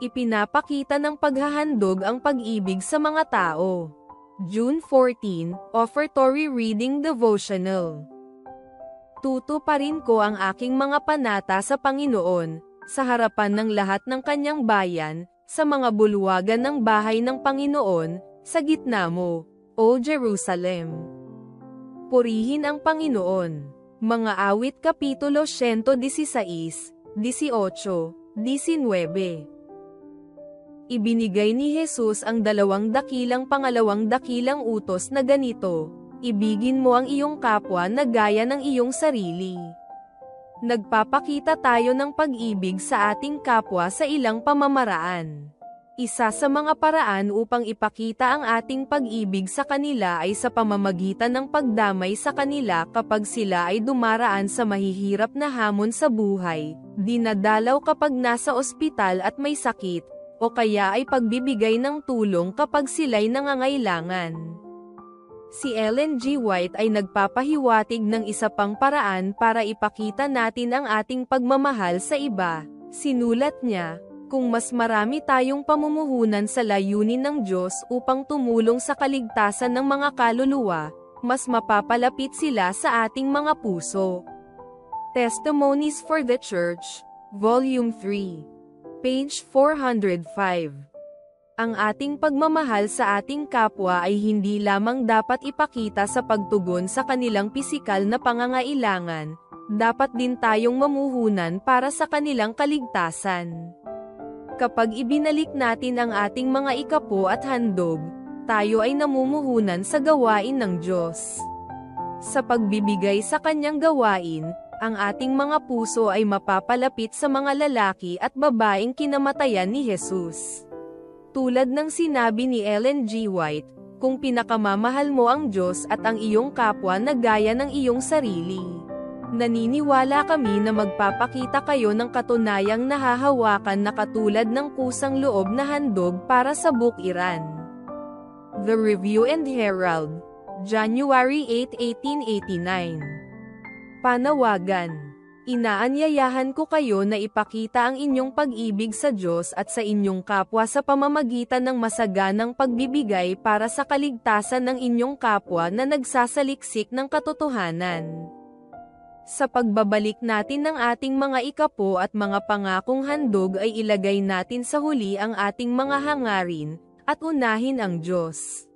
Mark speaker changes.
Speaker 1: Ipinapakita ng paghahandog ang pag-ibig sa mga tao. June 14, Offertory Reading Devotional. Tutuparin ko ang aking mga panata sa Panginoon, sa harapan ng lahat ng kanyang bayan, sa mga bulwagan ng bahay ng Panginoon, sa gitna mo, O Jerusalem. Purihin ang Panginoon. Mga Awit Kapitulo 116, 18, 19. Ibinigay ni Jesus ang pangalawang dakilang utos na ganito, ibigin mo ang iyong kapwa na gaya ng iyong sarili. Nagpapakita tayo ng pag-ibig sa ating kapwa sa ilang pamamaraan. Isa sa mga paraan upang ipakita ang ating pag-ibig sa kanila ay sa pamamagitan ng pagdamay sa kanila kapag sila ay dumaraan sa mahihirap na hamon sa buhay, dinadalaw kapag nasa ospital at may sakit, o kaya ay pagbibigay ng tulong kapag sila'y nangangailangan. Si Ellen G. White ay nagpapahiwatig ng isa pang paraan para ipakita natin ang ating pagmamahal sa iba. Sinulat niya, kung mas marami tayong pamumuhunan sa layunin ng Diyos upang tumulong sa kaligtasan ng mga kaluluwa, mas mapapalapit sila sa ating mga puso. Testimonies for the Church, Volume 3, page 405. Ang ating pagmamahal sa ating kapwa ay hindi lamang dapat ipakita sa pagtugon sa kanilang pisikal na pangangailangan, dapat din tayong mamuhunan para sa kanilang kaligtasan. Kapag ibinalik natin ang ating mga ikapo at handog, tayo ay namumuhunan sa gawain ng Diyos. Sa pagbibigay sa kanyang gawain, ang ating mga puso ay mapapalapit sa mga lalaki at babaeng kinamatayan ni Jesus. Tulad ng sinabi ni Ellen G. White, kung pinakamamahal mo ang Diyos at ang iyong kapwa na gaya ng iyong sarili, naniniwala kami na magpapakita kayo ng katunayang nahahawakan na katulad ng kusang loob na handog para sa bukiran. The Review and Herald, January 8, 1889. Panawagan. Inaanyayahan ko kayo na ipakita ang inyong pag-ibig sa Diyos at sa inyong kapwa sa pamamagitan ng masaganang pagbibigay para sa kaligtasan ng inyong kapwa na nagsasaliksik ng katotohanan. Sa pagbabalik natin ng ating mga ikapo at mga pangakong handog ay ilagay natin sa huli ang ating mga hangarin, at unahin ang Diyos.